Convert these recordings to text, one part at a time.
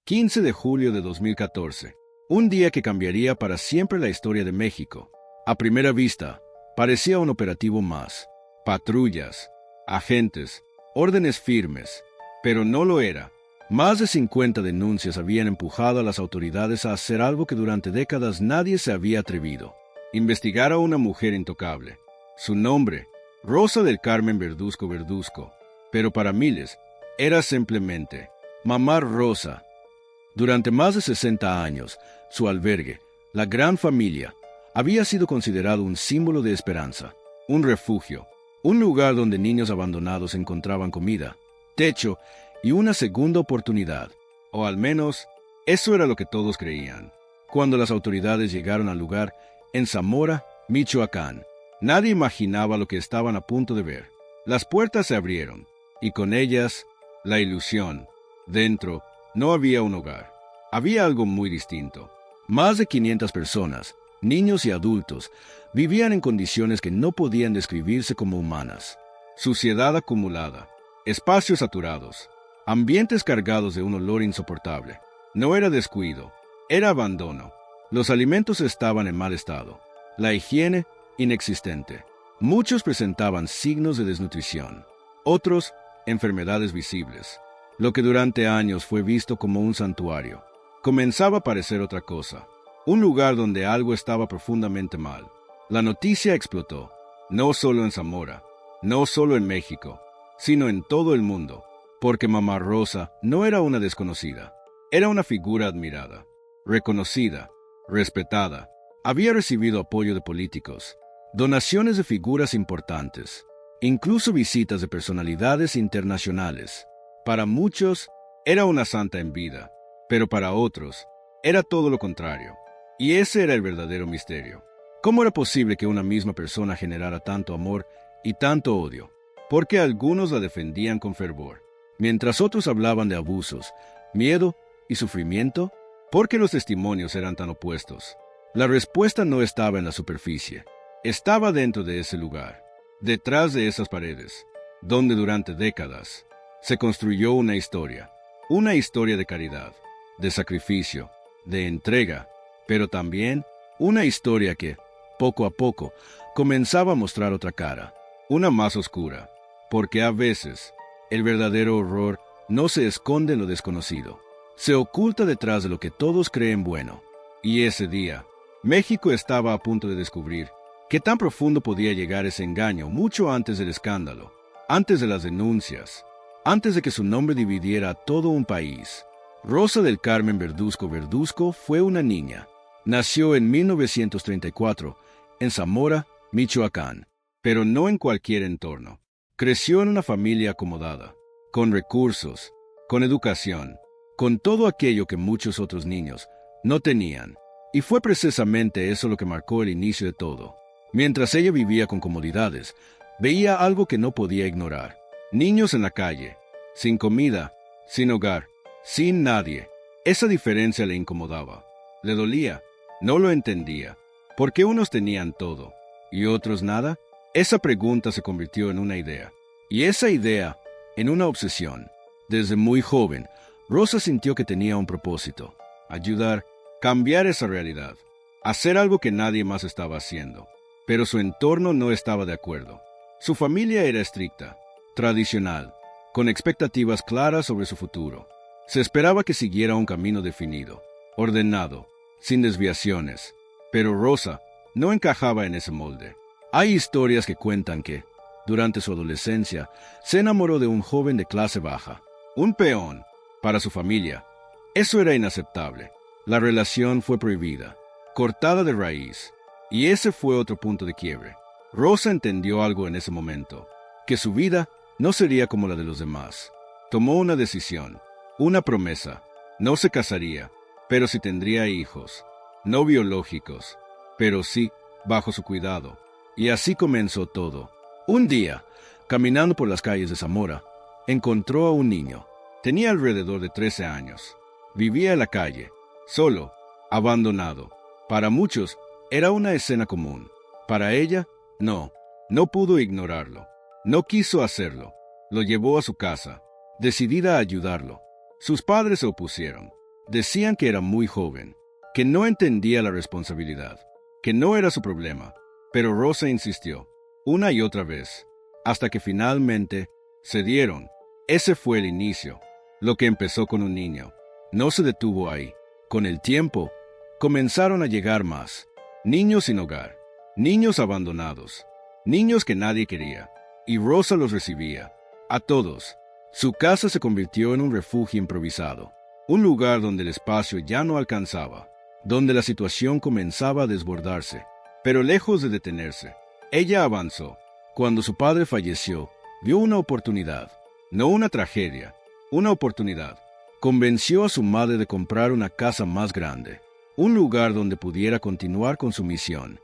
15 de julio de 2014. Un día que cambiaría para siempre la historia de México. A primera vista, parecía un operativo más. Patrullas, agentes, órdenes firmes. Pero no lo era. Más de 50 denuncias habían empujado a las autoridades a hacer algo que durante décadas nadie se había atrevido. Investigar a una mujer intocable. Su nombre, Rosa del Carmen Verduzco Verduzco. Pero para miles, era simplemente Mamá Rosa. Durante más de 60 años, su albergue, la Gran Familia, había sido considerado un símbolo de esperanza, un refugio, un lugar donde niños abandonados encontraban comida, techo y una segunda oportunidad. O al menos, eso era lo que todos creían. Cuando las autoridades llegaron al lugar, en Zamora, Michoacán, nadie imaginaba lo que estaban a punto de ver. Las puertas se abrieron, y con ellas, la ilusión. Dentro, no había un hogar. Había algo muy distinto. Más de 500 personas, niños y adultos, vivían en condiciones que no podían describirse como humanas. Suciedad acumulada, espacios saturados, ambientes cargados de un olor insoportable. No era descuido, era abandono. Los alimentos estaban en mal estado, la higiene inexistente. Muchos presentaban signos de desnutrición, otros enfermedades visibles. Lo que durante años fue visto como un santuario, comenzaba a parecer otra cosa, un lugar donde algo estaba profundamente mal. La noticia explotó, no solo en Zamora, no solo en México, sino en todo el mundo, porque Mamá Rosa no era una desconocida, era una figura admirada, reconocida, respetada. Había recibido apoyo de políticos, donaciones de figuras importantes, incluso visitas de personalidades internacionales. Para muchos, era una santa en vida, pero para otros, era todo lo contrario. Y ese era el verdadero misterio. ¿Cómo era posible que una misma persona generara tanto amor y tanto odio? Porque algunos la defendían con fervor, mientras otros hablaban de abusos, miedo y sufrimiento. ¿Por qué los testimonios eran tan opuestos? La respuesta no estaba en la superficie, estaba dentro de ese lugar, detrás de esas paredes, donde durante décadas se construyó una historia de caridad, de sacrificio, de entrega, pero también una historia que, poco a poco, comenzaba a mostrar otra cara, una más oscura, porque a veces el verdadero horror no se esconde en lo desconocido, se oculta detrás de lo que todos creen bueno. Y ese día, México estaba a punto de descubrir qué tan profundo podía llegar ese engaño mucho antes del escándalo, antes de las denuncias, antes de que su nombre dividiera a todo un país. Rosa del Carmen Verduzco Verduzco fue una niña. Nació en 1934 en Zamora, Michoacán, pero no en cualquier entorno. Creció en una familia acomodada, con recursos, con educación, con todo aquello que muchos otros niños no tenían. Y fue precisamente eso lo que marcó el inicio de todo. Mientras ella vivía con comodidades, veía algo que no podía ignorar. Niños en la calle, sin comida, sin hogar, sin nadie. Esa diferencia le incomodaba, le dolía, no lo entendía. ¿Por qué unos tenían todo y otros nada? Esa pregunta se convirtió en una idea, y esa idea en una obsesión. Desde muy joven, Rosa sintió que tenía un propósito: ayudar, cambiar esa realidad, hacer algo que nadie más estaba haciendo. Pero su entorno no estaba de acuerdo. Su familia era estricta, tradicional, con expectativas claras sobre su futuro. Se esperaba que siguiera un camino definido, ordenado, sin desviaciones. Pero Rosa no encajaba en ese molde. Hay historias que cuentan que, durante su adolescencia, se enamoró de un joven de clase baja, un peón. Para su familia, eso era inaceptable. La relación fue prohibida, cortada de raíz. Y ese fue otro punto de quiebre. Rosa entendió algo en ese momento, que su vida no sería como la de los demás. Tomó una decisión, una promesa. No se casaría, pero sí tendría hijos. No biológicos, pero sí bajo su cuidado. Y así comenzó todo. Un día, caminando por las calles de Zamora, encontró a un niño. Tenía alrededor de 13 años. Vivía en la calle, solo, abandonado. Para muchos, era una escena común. Para ella, no pudo ignorarlo. No quiso hacerlo. Lo llevó a su casa, decidida a ayudarlo. Sus padres se opusieron. Decían que era muy joven, que no entendía la responsabilidad, que no era su problema, pero Rosa insistió, una y otra vez, hasta que finalmente cedieron. Ese fue el inicio, lo que empezó con un niño. No se detuvo ahí. Con el tiempo, comenzaron a llegar más. Niños sin hogar, niños abandonados, niños que nadie quería, y Rosa los recibía, a todos. Su casa se convirtió en un refugio improvisado, un lugar donde el espacio ya no alcanzaba, donde la situación comenzaba a desbordarse. Pero lejos de detenerse, ella avanzó. Cuando su padre falleció, vio una oportunidad, no una tragedia, una oportunidad. Convenció a su madre de comprar una casa más grande, un lugar donde pudiera continuar con su misión.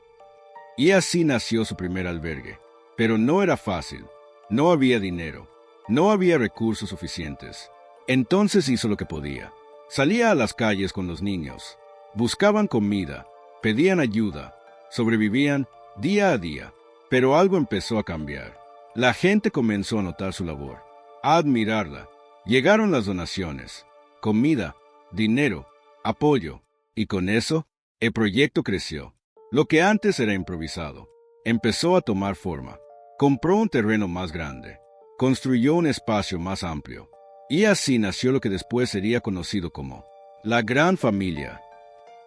Y así nació su primer albergue. Pero no era fácil, no había dinero, no había recursos suficientes. Entonces hizo lo que podía. Salía a las calles con los niños, buscaban comida, pedían ayuda, sobrevivían día a día. Pero algo empezó a cambiar. La gente comenzó a notar su labor, a admirarla. Llegaron las donaciones, comida, dinero, apoyo, y con eso, el proyecto creció. Lo que antes era improvisado, empezó a tomar forma. Compró un terreno más grande, construyó un espacio más amplio, y así nació lo que después sería conocido como la Gran Familia.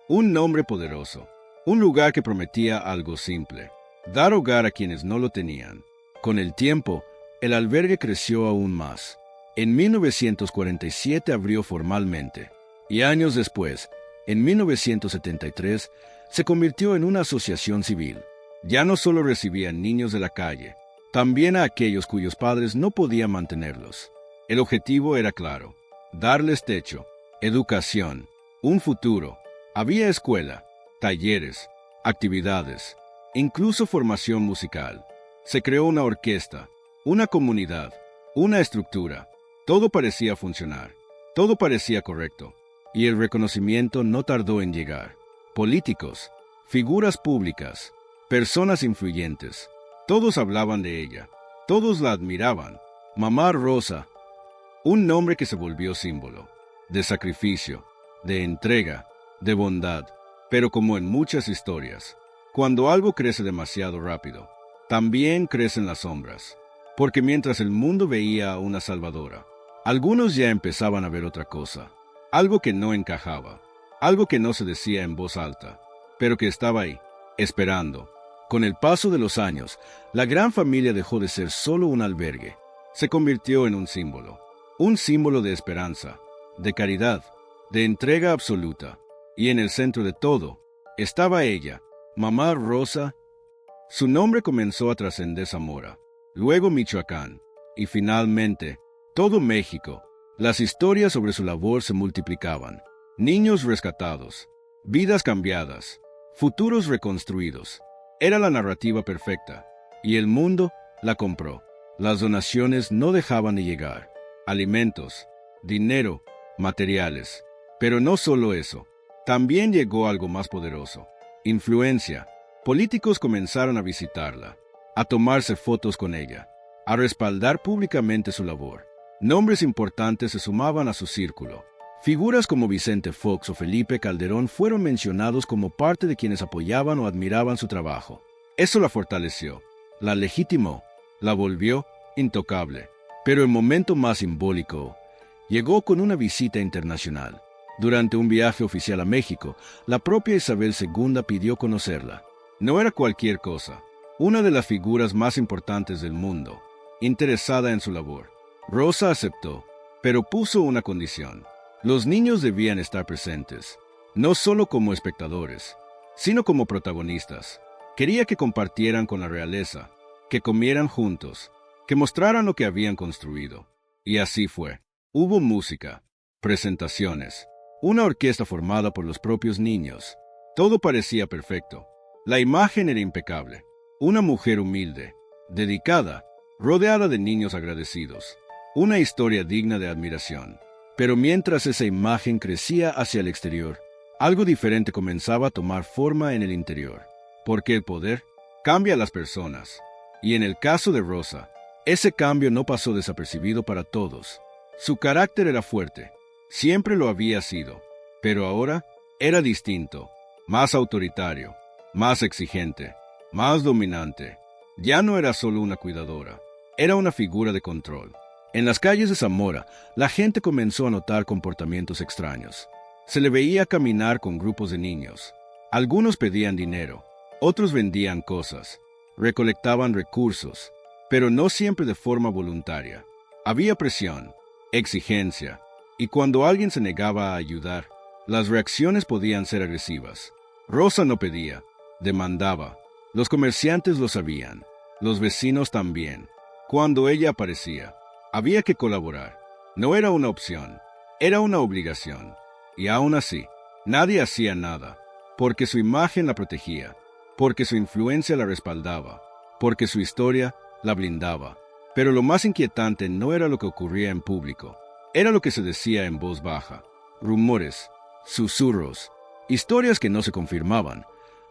Un nombre poderoso, un lugar que prometía algo simple: dar hogar a quienes no lo tenían. Con el tiempo, el albergue creció aún más. En 1947 abrió formalmente, y años después, en 1973, se convirtió en una asociación civil. Ya no solo recibían niños de la calle, también a aquellos cuyos padres no podían mantenerlos. El objetivo era claro: darles techo, educación, un futuro. Había escuela, talleres, actividades, incluso formación musical. Se creó una orquesta, una comunidad, una estructura. Todo parecía funcionar, todo parecía correcto, y el reconocimiento no tardó en llegar. Políticos, figuras públicas, personas influyentes, todos hablaban de ella, todos la admiraban. Mamá Rosa, un nombre que se volvió símbolo de sacrificio, de entrega, de bondad. Pero como en muchas historias, cuando algo crece demasiado rápido, también crecen las sombras, porque mientras el mundo veía a una salvadora, algunos ya empezaban a ver otra cosa, algo que no encajaba, algo que no se decía en voz alta, pero que estaba ahí, esperando. Con el paso de los años, la Gran Familia dejó de ser solo un albergue, se convirtió en un símbolo de esperanza, de caridad, de entrega absoluta, y en el centro de todo estaba ella, Mamá Rosa. Su nombre comenzó a trascender Zamora, luego Michoacán, y finalmente todo México. Las historias sobre su labor se multiplicaban: niños rescatados, vidas cambiadas, futuros reconstruidos. Era la narrativa perfecta, y el mundo la compró. Las donaciones no dejaban de llegar: alimentos, dinero, materiales. Pero no solo eso, también llegó algo más poderoso: influencia. Políticos comenzaron a visitarla, a tomarse fotos con ella, a respaldar públicamente su labor. Nombres importantes se sumaban a su círculo. Figuras como Vicente Fox o Felipe Calderón fueron mencionados como parte de quienes apoyaban o admiraban su trabajo. Eso la fortaleció, la legitimó, la volvió intocable. Pero el momento más simbólico llegó con una visita internacional. Durante un viaje oficial a México, la propia Isabel II pidió conocerla. No era cualquier cosa, una de las figuras más importantes del mundo, interesada en su labor. Rosa aceptó, pero puso una condición: los niños debían estar presentes, no solo como espectadores, sino como protagonistas. Quería que compartieran con la realeza, que comieran juntos, que mostraran lo que habían construido. Y así fue. Hubo música, presentaciones, una orquesta formada por los propios niños. Todo parecía perfecto. La imagen era impecable. Una mujer humilde, dedicada, rodeada de niños agradecidos. Una historia digna de admiración. Pero mientras esa imagen crecía hacia el exterior, algo diferente comenzaba a tomar forma en el interior. Porque el poder cambia a las personas. Y en el caso de Rosa, ese cambio no pasó desapercibido para todos. Su carácter era fuerte. Siempre lo había sido. Pero ahora era distinto, más autoritario, más exigente, más dominante. Ya no era solo una cuidadora, era una figura de control. En las calles de Zamora, la gente comenzó a notar comportamientos extraños. Se le veía caminar con grupos de niños. Algunos pedían dinero, otros vendían cosas, recolectaban recursos, pero no siempre de forma voluntaria. Había presión, exigencia, y cuando alguien se negaba a ayudar, las reacciones podían ser agresivas. Rosa no pedía, demandaba. Los comerciantes lo sabían, los vecinos también. Cuando ella aparecía, había que colaborar. No era una opción, era una obligación. Y aún así, nadie hacía nada, porque su imagen la protegía, porque su influencia la respaldaba, porque su historia la blindaba. Pero lo más inquietante no era lo que ocurría en público, era lo que se decía en voz baja. Rumores, susurros, historias que no se confirmaban,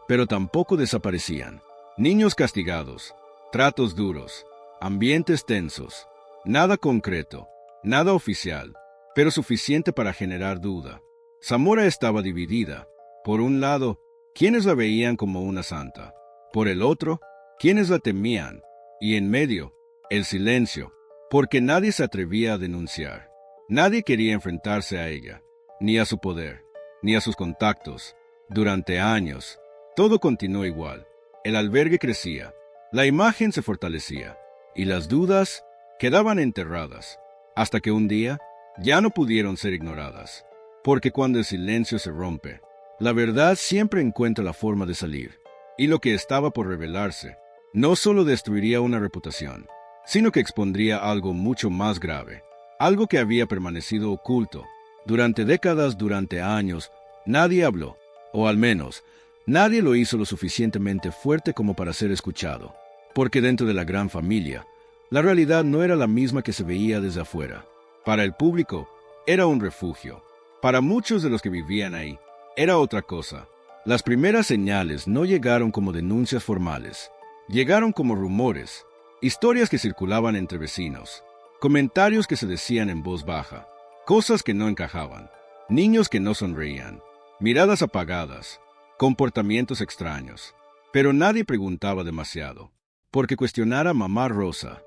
pero tampoco desaparecían. Niños castigados, tratos duros, ambientes tensos, nada concreto, nada oficial, pero suficiente para generar duda. Zamora estaba dividida. Por un lado, quienes la veían como una santa. Por el otro, quienes la temían. Y en medio, el silencio, porque nadie se atrevía a denunciar. Nadie quería enfrentarse a ella, ni a su poder, ni a sus contactos. Durante años, todo continuó igual. El albergue crecía, la imagen se fortalecía, y las dudas quedaban enterradas, hasta que un día ya no pudieron ser ignoradas. Porque cuando el silencio se rompe, la verdad siempre encuentra la forma de salir. Y lo que estaba por revelarse no solo destruiría una reputación, sino que expondría algo mucho más grave, algo que había permanecido oculto. Durante décadas, durante años, nadie habló, o al menos, nadie lo hizo lo suficientemente fuerte como para ser escuchado. Porque dentro de la gran familia, la realidad no era la misma que se veía desde afuera. Para el público, era un refugio. Para muchos de los que vivían ahí, era otra cosa. Las primeras señales no llegaron como denuncias formales. Llegaron como rumores, historias que circulaban entre vecinos, comentarios que se decían en voz baja, cosas que no encajaban, niños que no sonreían, miradas apagadas, comportamientos extraños. Pero nadie preguntaba demasiado, porque cuestionar a mamá Rosa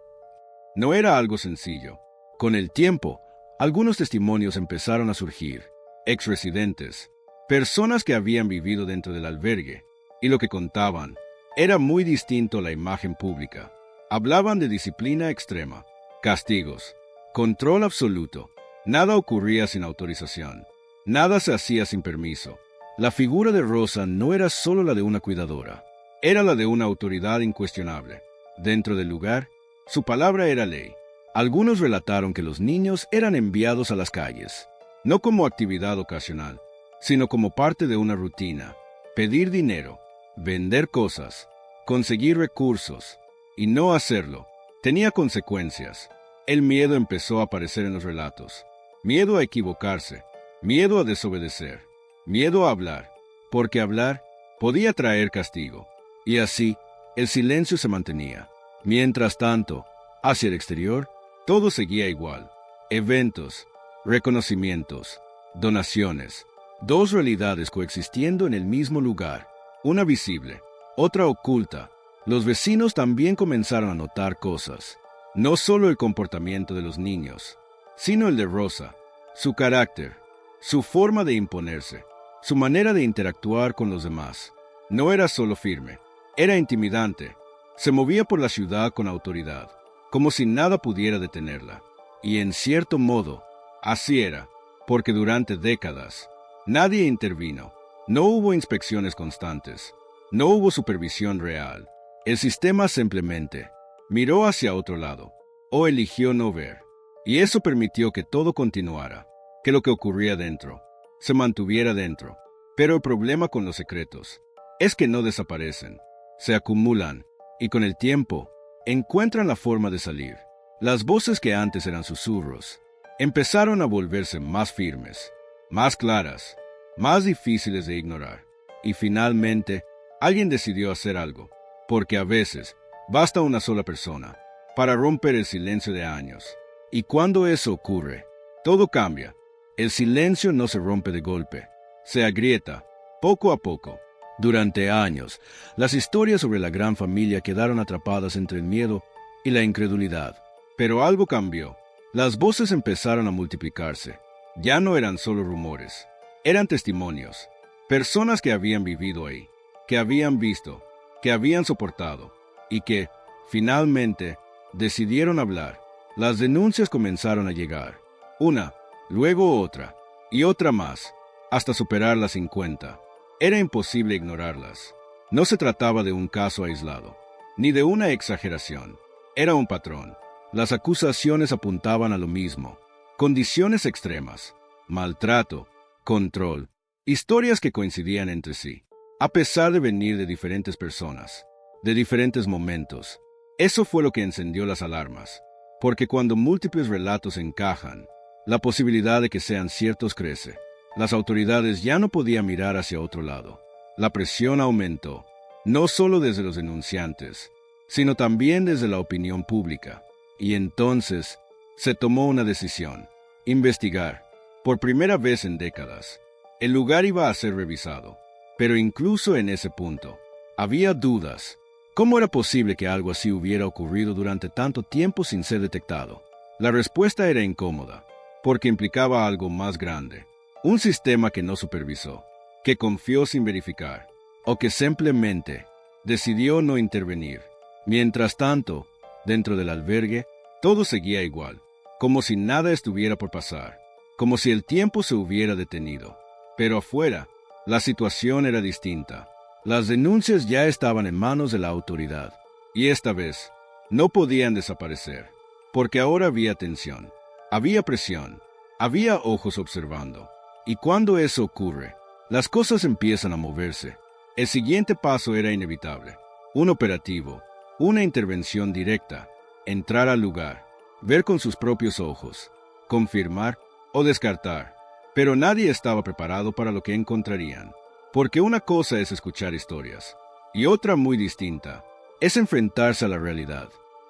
no era algo sencillo. Con el tiempo, algunos testimonios empezaron a surgir, exresidentes, personas que habían vivido dentro del albergue, y lo que contaban era muy distinto a la imagen pública. Hablaban de disciplina extrema, castigos, control absoluto. Nada ocurría sin autorización, nada se hacía sin permiso. La figura de Rosa no era solo la de una cuidadora, era la de una autoridad incuestionable. Dentro del lugar, su palabra era ley. Algunos relataron que los niños eran enviados a las calles, no como actividad ocasional, sino como parte de una rutina. Pedir dinero, vender cosas, conseguir recursos, y no hacerlo tenía consecuencias. El miedo empezó a aparecer en los relatos. Miedo a equivocarse, miedo a desobedecer, miedo a hablar, porque hablar podía traer castigo. Y así, el silencio se mantenía. Mientras tanto, hacia el exterior, todo seguía igual. Eventos, reconocimientos, donaciones. Dos realidades coexistiendo en el mismo lugar. Una visible, otra oculta. Los vecinos también comenzaron a notar cosas. No solo el comportamiento de los niños, sino el de Rosa, su carácter, su forma de imponerse, su manera de interactuar con los demás. No era solo firme, era intimidante. Se movía por la ciudad con autoridad, como si nada pudiera detenerla. Y en cierto modo, así era, porque durante décadas, nadie intervino. No hubo inspecciones constantes, no hubo supervisión real. El sistema simplemente miró hacia otro lado, o eligió no ver. Y eso permitió que todo continuara, que lo que ocurría dentro se mantuviera dentro. Pero el problema con los secretos es que no desaparecen, se acumulan, y con el tiempo encuentran la forma de salir. Las voces que antes eran susurros empezaron a volverse más firmes, más claras, más difíciles de ignorar. Y finalmente, alguien decidió hacer algo, porque a veces basta una sola persona para romper el silencio de años. Y cuando eso ocurre, todo cambia. El silencio no se rompe de golpe, se agrieta, poco a poco. Durante años, las historias sobre la gran familia quedaron atrapadas entre el miedo y la incredulidad. Pero algo cambió. Las voces empezaron a multiplicarse. Ya no eran solo rumores, eran testimonios. Personas que habían vivido ahí, que habían visto, que habían soportado y que, finalmente, decidieron hablar. Las denuncias comenzaron a llegar. Una, luego otra, y otra más, hasta superar las 50. Era imposible ignorarlas. No se trataba de un caso aislado, ni de una exageración. Era un patrón. Las acusaciones apuntaban a lo mismo. Condiciones extremas, maltrato, control, historias que coincidían entre sí, a pesar de venir de diferentes personas, de diferentes momentos. Eso fue lo que encendió las alarmas, porque cuando múltiples relatos encajan, la posibilidad de que sean ciertos crece. Las autoridades ya no podían mirar hacia otro lado. La presión aumentó, no solo desde los denunciantes, sino también desde la opinión pública. Y entonces se tomó una decisión: investigar. Por primera vez en décadas, el lugar iba a ser revisado. Pero incluso en ese punto, había dudas. ¿Cómo era posible que algo así hubiera ocurrido durante tanto tiempo sin ser detectado? La respuesta era incómoda, porque implicaba algo más grande. Un sistema que no supervisó, que confió sin verificar, o que simplemente decidió no intervenir. Mientras tanto, dentro del albergue, todo seguía igual, como si nada estuviera por pasar, como si el tiempo se hubiera detenido. Pero afuera, la situación era distinta. Las denuncias ya estaban en manos de la autoridad, y esta vez no podían desaparecer, porque ahora había tensión, había presión, había ojos observando. Y cuando eso ocurre, las cosas empiezan a moverse. El siguiente paso era inevitable: un operativo, una intervención directa, entrar al lugar, ver con sus propios ojos, confirmar o descartar. Pero nadie estaba preparado para lo que encontrarían, porque una cosa es escuchar historias, y otra muy distinta es enfrentarse a la realidad.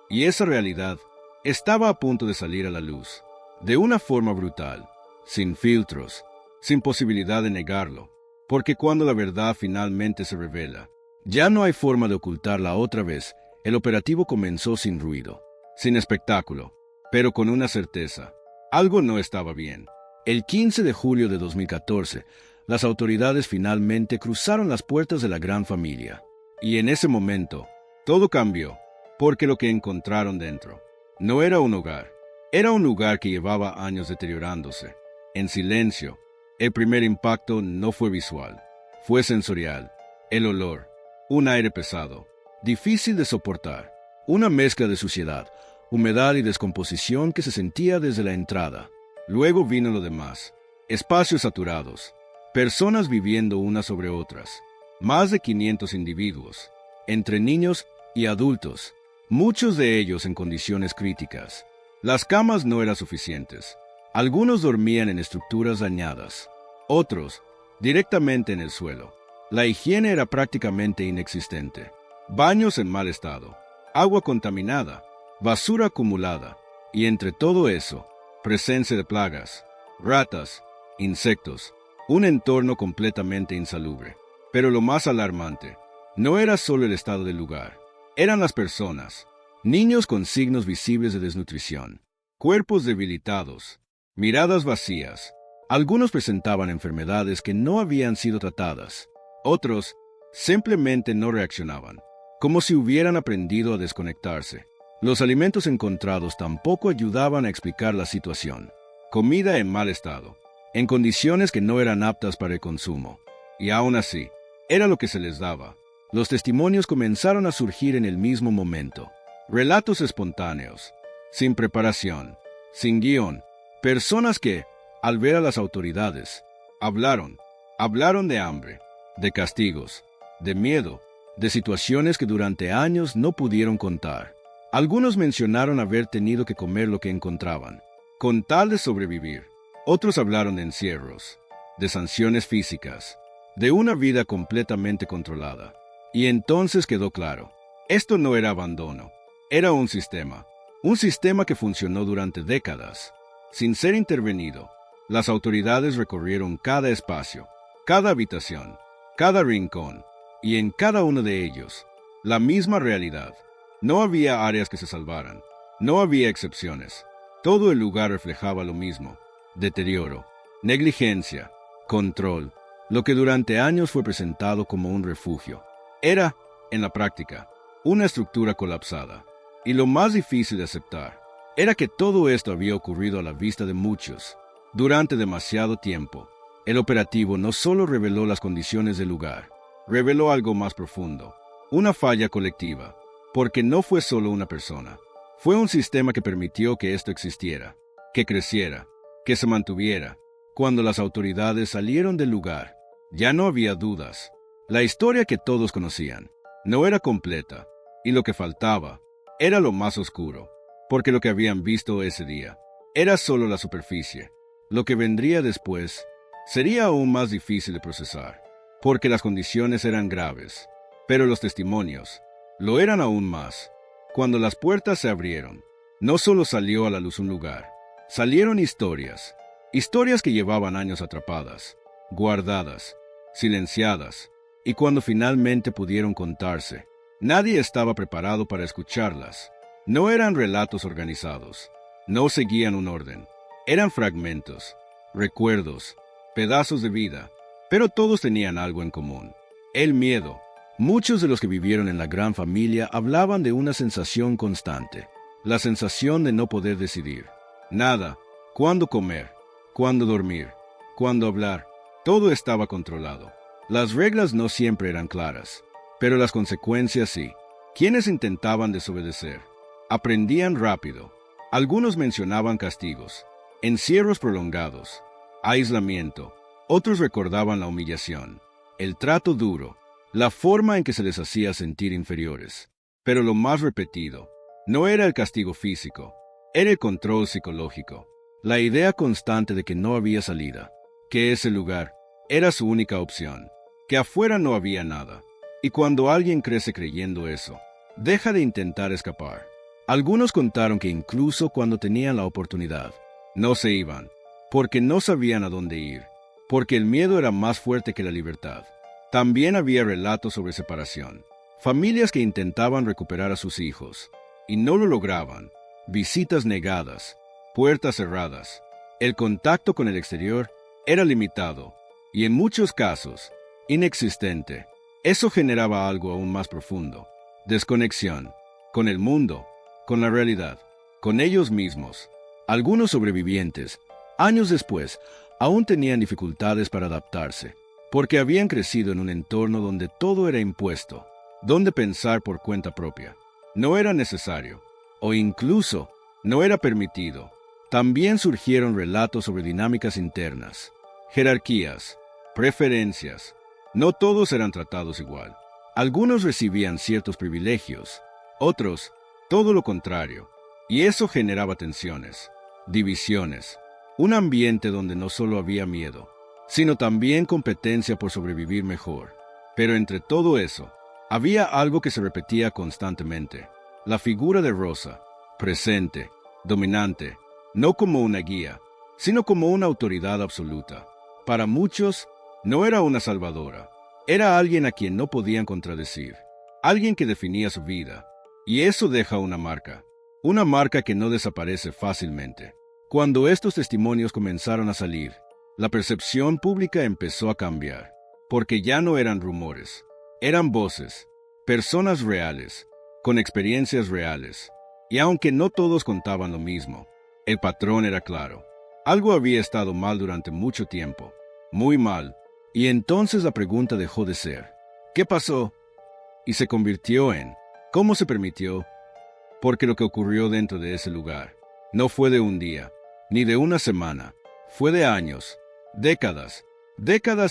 Y esa realidad estaba a punto de salir a la luz, de una forma brutal, sin filtros, sin posibilidad de negarlo, porque cuando la verdad finalmente se revela, ya no hay forma de ocultarla otra vez. El operativo comenzó sin ruido, sin espectáculo, pero con una certeza: algo no estaba bien. El 15 de julio de 2014, las autoridades finalmente cruzaron las puertas de la gran familia. Y en ese momento, todo cambió, porque lo que encontraron dentro no era un hogar, era un lugar que llevaba años deteriorándose, en silencio. El primer impacto no fue visual, fue sensorial. El olor, un aire pesado, difícil de soportar, una mezcla de suciedad, humedad y descomposición que se sentía desde la entrada. Luego vino lo demás: espacios saturados, personas viviendo unas sobre otras, más de 500 individuos, entre niños y adultos, muchos de ellos en condiciones críticas. Las camas no eran suficientes. Algunos dormían en estructuras dañadas, otros directamente en el suelo. La higiene era prácticamente inexistente. Baños en mal estado, agua contaminada, basura acumulada, y entre todo eso, presencia de plagas, ratas, insectos, un entorno completamente insalubre. Pero lo más alarmante no era solo el estado del lugar, eran las personas. Niños con signos visibles de desnutrición, cuerpos debilitados, miradas vacías. Algunos presentaban enfermedades que no habían sido tratadas. Otros simplemente no reaccionaban, como si hubieran aprendido a desconectarse. Los alimentos encontrados tampoco ayudaban a explicar la situación. Comida en mal estado, en condiciones que no eran aptas para el consumo. Y aún así, era lo que se les daba. Los testimonios comenzaron a surgir en el mismo momento. Relatos espontáneos, sin preparación, sin guión. Personas que, al ver a las autoridades, hablaron de hambre, de castigos, de miedo, de situaciones que durante años no pudieron contar. Algunos mencionaron haber tenido que comer lo que encontraban, con tal de sobrevivir. Otros hablaron de encierros, de sanciones físicas, de una vida completamente controlada. Y entonces quedó claro: esto no era abandono, era un sistema que funcionó durante décadas, sin ser intervenido. Las autoridades recorrieron cada espacio, Cada habitación, cada rincón, y en cada uno de ellos, la misma realidad. No había áreas que se salvaran, no había excepciones. Todo el lugar reflejaba lo mismo: deterioro, negligencia, control, lo que durante años fue presentado como un refugio. Era, en la práctica, una estructura colapsada. Y lo más difícil de aceptar era que todo esto había ocurrido a la vista de muchos, durante demasiado tiempo. El operativo no solo reveló las condiciones del lugar, reveló algo más profundo, una falla colectiva, porque no fue solo una persona. Fue un sistema que permitió que esto existiera, que creciera, que se mantuviera. Cuando las autoridades salieron del lugar, ya no había dudas. La historia que todos conocían no era completa, y lo que faltaba era lo más oscuro, porque lo que habían visto ese día era solo la superficie. Lo que vendría después sería aún más difícil de procesar, porque las condiciones eran graves, pero los testimonios lo eran aún más. Cuando las puertas se abrieron, no solo salió a la luz un lugar, salieron historias que llevaban años atrapadas, guardadas, silenciadas, y cuando finalmente pudieron contarse, nadie estaba preparado para escucharlas. No eran relatos organizados, no seguían un orden, eran fragmentos, recuerdos, pedazos de vida, pero todos tenían algo en común: el miedo. Muchos de los que vivieron en la gran familia hablaban de una sensación constante, la sensación de no poder decidir nada: cuándo comer, cuándo dormir, cuándo hablar. Todo estaba controlado. Las reglas no siempre eran claras, pero las consecuencias sí. Quienes intentaban desobedecer aprendían rápido. Algunos mencionaban castigos, encierros prolongados, aislamiento. Otros recordaban la humillación, el trato duro, la forma en que se les hacía sentir inferiores. Pero lo más repetido no era el castigo físico, era el control psicológico, la idea constante de que no había salida, que ese lugar era su única opción, que afuera no había nada. Y cuando alguien crece creyendo eso, deja de intentar escapar. Algunos contaron que incluso cuando tenían la oportunidad, no se iban, porque no sabían a dónde ir, porque el miedo era más fuerte que la libertad. También había relatos sobre separación, familias que intentaban recuperar a sus hijos, y no lo lograban, visitas negadas, puertas cerradas. El contacto con el exterior era limitado, y en muchos casos, inexistente. Eso generaba algo aún más profundo: desconexión, con el mundo, con la realidad, con ellos mismos. Algunos sobrevivientes, años después, aún tenían dificultades para adaptarse, porque habían crecido en un entorno donde todo era impuesto, donde pensar por cuenta propia no era necesario, o incluso no era permitido. También surgieron relatos sobre dinámicas internas, jerarquías, preferencias. No todos eran tratados igual. Algunos recibían ciertos privilegios, otros todo lo contrario, y eso generaba tensiones, divisiones, un ambiente donde no solo había miedo, sino también competencia por sobrevivir mejor. Pero entre todo eso, había algo que se repetía constantemente: la figura de Rosa, presente, dominante, no como una guía, sino como una autoridad absoluta. Para muchos, no era una salvadora, era alguien a quien no podían contradecir, alguien que definía su vida, y eso deja una marca que no desaparece fácilmente. Cuando estos testimonios comenzaron a salir, la percepción pública empezó a cambiar, porque ya no eran rumores, eran voces, personas reales, con experiencias reales. Y aunque no todos contaban lo mismo, el patrón era claro: algo había estado mal durante mucho tiempo, muy mal. Y entonces la pregunta dejó de ser ¿qué pasó? Y se convirtió en ¿cómo se permitió? Porque lo que ocurrió dentro de ese lugar no fue de un día, ni de una semana, fue de años, décadas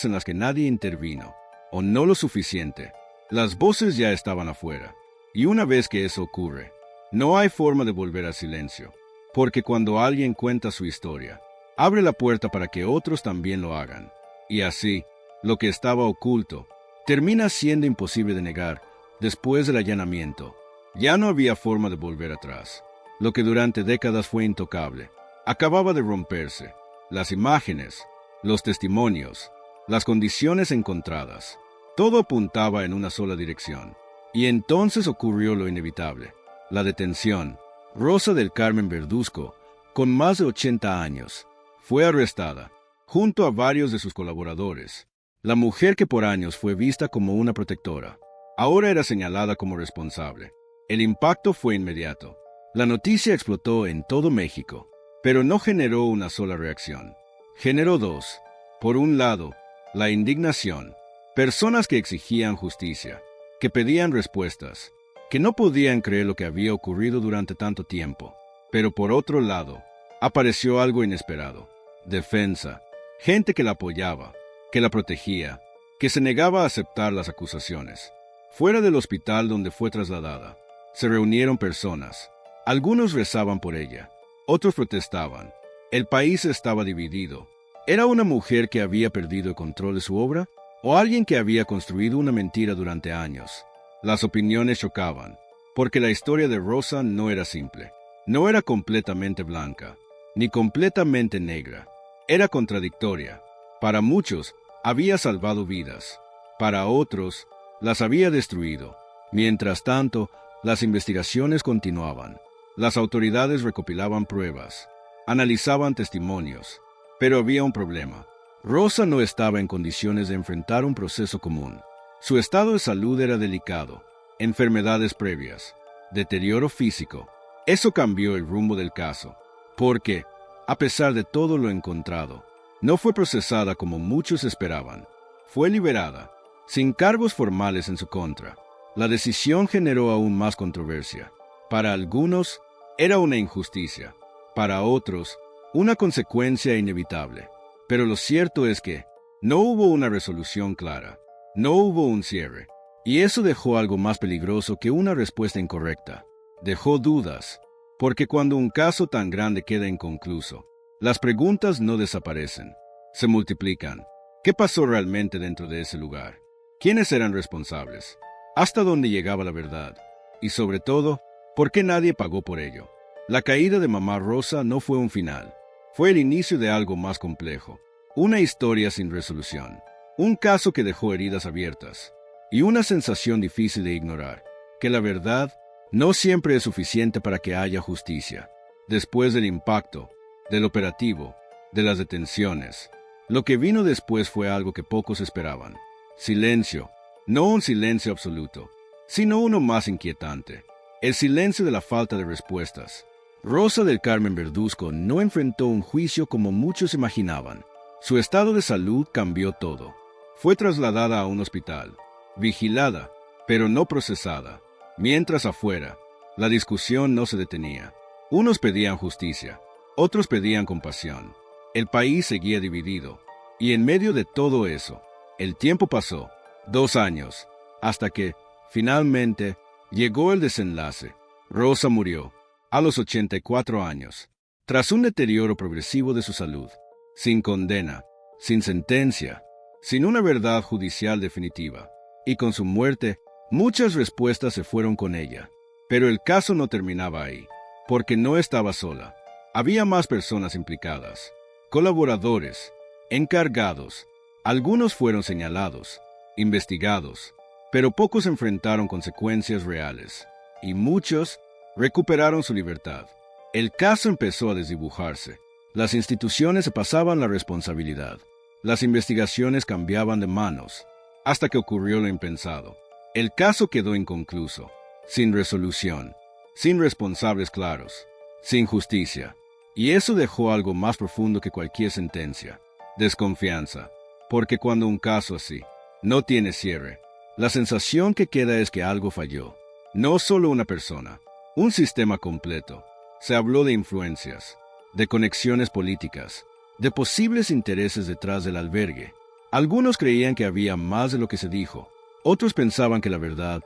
en las que nadie intervino, o no lo suficiente. Las voces ya estaban afuera, y una vez que eso ocurre, no hay forma de volver al silencio, porque cuando alguien cuenta su historia, abre la puerta para que otros también lo hagan. Y así, lo que estaba oculto termina siendo imposible de negar. Después del allanamiento, ya no había forma de volver atrás. Lo que durante décadas fue intocable acababa de romperse. Las imágenes, los testimonios, las condiciones encontradas. Todo apuntaba en una sola dirección. Y entonces ocurrió lo inevitable, la detención. Rosa del Carmen Verduzco, con más de 80 años, fue arrestada, junto a varios de sus colaboradores. La mujer que por años fue vista como una protectora, ahora era señalada como responsable. El impacto fue inmediato. La noticia explotó en todo México, pero no generó una sola reacción. Generó dos. Por un lado, la indignación. Personas que exigían justicia, que pedían respuestas, que no podían creer lo que había ocurrido durante tanto tiempo. Pero por otro lado, apareció algo inesperado. Defensa. Gente que la apoyaba, que la protegía, que se negaba a aceptar las acusaciones. Fuera del hospital donde fue trasladada, se reunieron personas. Algunos rezaban por ella, otros protestaban. El país estaba dividido. ¿Era una mujer que había perdido el control de su obra? ¿O alguien que había construido una mentira durante años? Las opiniones chocaban, porque la historia de Rosa no era simple. No era completamente blanca, ni completamente negra. Era contradictoria. Para muchos, había salvado vidas. Para otros, las había destruido. Mientras tanto, las investigaciones continuaban. Las autoridades recopilaban pruebas, analizaban testimonios. Pero había un problema. Rosa no estaba en condiciones de enfrentar un proceso común. Su estado de salud era delicado, enfermedades previas, deterioro físico. Eso cambió el rumbo del caso, porque, a pesar de todo lo encontrado, no fue procesada como muchos esperaban. Fue liberada, sin cargos formales en su contra. La decisión generó aún más controversia. Para algunos, era una injusticia. Para otros, una consecuencia inevitable. Pero lo cierto es que no hubo una resolución clara. No hubo un cierre. Y eso dejó algo más peligroso que una respuesta incorrecta. Dejó dudas. Porque cuando un caso tan grande queda inconcluso, las preguntas no desaparecen. Se multiplican. ¿Qué pasó realmente dentro de ese lugar? ¿Quiénes eran responsables? ¿Hasta dónde llegaba la verdad? Y sobre todo, ¿por qué nadie pagó por ello? La caída de Mamá Rosa no fue un final. Fue el inicio de algo más complejo. Una historia sin resolución. Un caso que dejó heridas abiertas. Y una sensación difícil de ignorar. Que la verdad no siempre es suficiente para que haya justicia. Después del impacto, del operativo, de las detenciones, lo que vino después fue algo que pocos esperaban. Silencio. No un silencio absoluto, sino uno más inquietante. El silencio de la falta de respuestas. Rosa del Carmen Verduzco no enfrentó un juicio como muchos imaginaban. Su estado de salud cambió todo. Fue trasladada a un hospital, vigilada, pero no procesada. Mientras afuera, la discusión no se detenía. Unos pedían justicia, otros pedían compasión. El país seguía dividido. Y en medio de todo eso, el tiempo pasó. 2 años, hasta que, finalmente, llegó el desenlace. Rosa murió, a los 84 años, tras un deterioro progresivo de su salud, sin condena, sin sentencia, sin una verdad judicial definitiva. Y con su muerte, muchas respuestas se fueron con ella. Pero el caso no terminaba ahí, porque no estaba sola. Había más personas implicadas, colaboradores, encargados. Algunos fueron señalados, investigados, pero pocos enfrentaron consecuencias reales, y muchos recuperaron su libertad. El caso empezó a desdibujarse. Las instituciones se pasaban la responsabilidad. Las investigaciones cambiaban de manos, hasta que ocurrió lo impensado. El caso quedó inconcluso, sin resolución, sin responsables claros, sin justicia. Y eso dejó algo más profundo que cualquier sentencia: desconfianza. Porque cuando un caso así no tiene cierre, la sensación que queda es que algo falló. No solo una persona, un sistema completo. Se habló de influencias, de conexiones políticas, de posibles intereses detrás del albergue. Algunos creían que había más de lo que se dijo. Otros pensaban que la verdad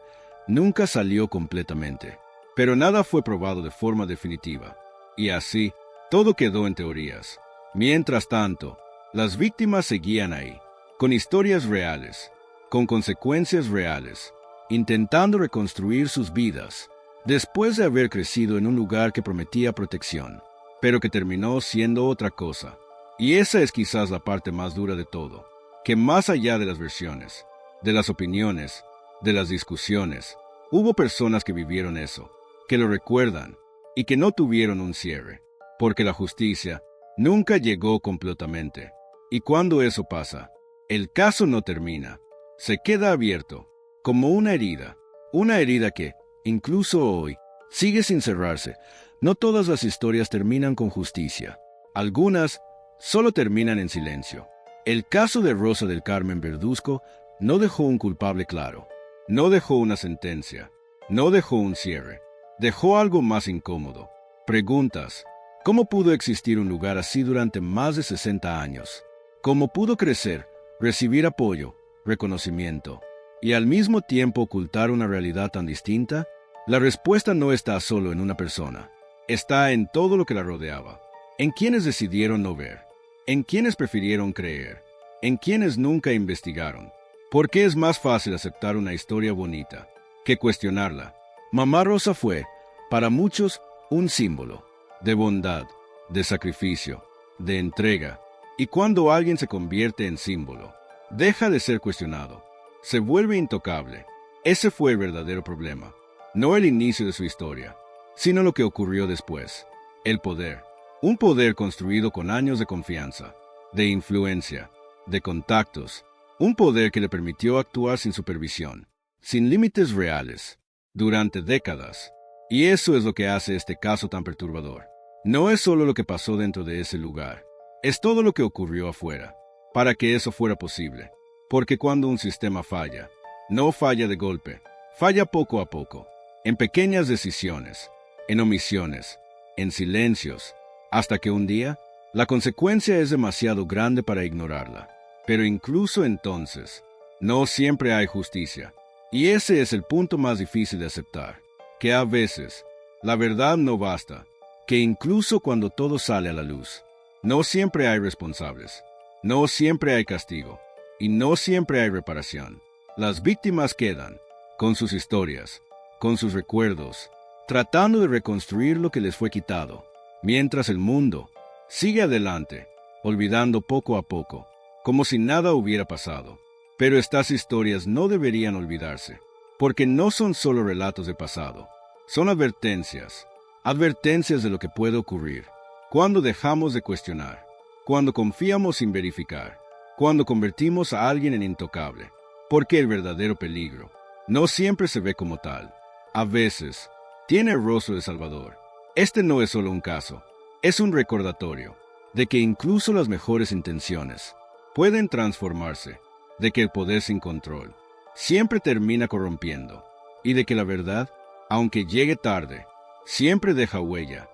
nunca salió completamente. Pero nada fue probado de forma definitiva. Y así, todo quedó en teorías. Mientras tanto, las víctimas seguían ahí, con historias reales, con consecuencias reales, intentando reconstruir sus vidas, después de haber crecido en un lugar que prometía protección, pero que terminó siendo otra cosa. Y esa es quizás la parte más dura de todo. que más allá de las versiones, de las opiniones, de las discusiones, hubo personas que vivieron eso, que lo recuerdan y que no tuvieron un cierre, porque la justicia nunca llegó completamente. Y cuando eso pasa, el caso no termina, se queda abierto, como una herida que, incluso hoy, sigue sin cerrarse. No todas las historias terminan con justicia. Algunas solo terminan en silencio. El caso de Rosa del Carmen Verduzco no dejó un culpable claro, no dejó una sentencia, no dejó un cierre, dejó algo más incómodo. Preguntas: ¿cómo pudo existir un lugar así durante más de 60 años? ¿Cómo pudo crecer, recibir apoyo, reconocimiento, y al mismo tiempo ocultar una realidad tan distinta? La respuesta no está solo en una persona, está en todo lo que la rodeaba, en quienes decidieron no ver, en quienes prefirieron creer, en quienes nunca investigaron. Porque es más fácil aceptar una historia bonita que cuestionarla. Mamá Rosa fue, para muchos, un símbolo de bondad, de sacrificio, de entrega. Y cuando alguien se convierte en símbolo, deja de ser cuestionado, se vuelve intocable. Ese fue el verdadero problema. No el inicio de su historia, sino lo que ocurrió después. El poder. Un poder construido con años de confianza, de influencia, de contactos. Un poder que le permitió actuar sin supervisión, sin límites reales, durante décadas. Y eso es lo que hace este caso tan perturbador. No es solo lo que pasó dentro de ese lugar, es todo lo que ocurrió afuera, para que eso fuera posible. Porque cuando un sistema falla, no falla de golpe, falla poco a poco, en pequeñas decisiones, en omisiones, en silencios, hasta que un día, la consecuencia es demasiado grande para ignorarla. Pero incluso entonces, no siempre hay justicia. Y ese es el punto más difícil de aceptar, que a veces la verdad no basta, que incluso cuando todo sale a la luz, no siempre hay responsables, no siempre hay castigo, y no siempre hay reparación. Las víctimas quedan, con sus historias, con sus recuerdos, tratando de reconstruir lo que les fue quitado, mientras el mundo sigue adelante, olvidando poco a poco, como si nada hubiera pasado. Pero estas historias no deberían olvidarse, porque no son solo relatos de pasado, son advertencias, advertencias de lo que puede ocurrir cuando dejamos de cuestionar, cuando confiamos sin verificar, cuando convertimos a alguien en intocable, porque el verdadero peligro no siempre se ve como tal. A veces, tiene el rostro de Salvador. Este no es solo un caso, es un recordatorio de que incluso las mejores intenciones pueden transformarse, de que el poder sin control siempre termina corrompiendo, y de que la verdad, aunque llegue tarde, siempre deja huella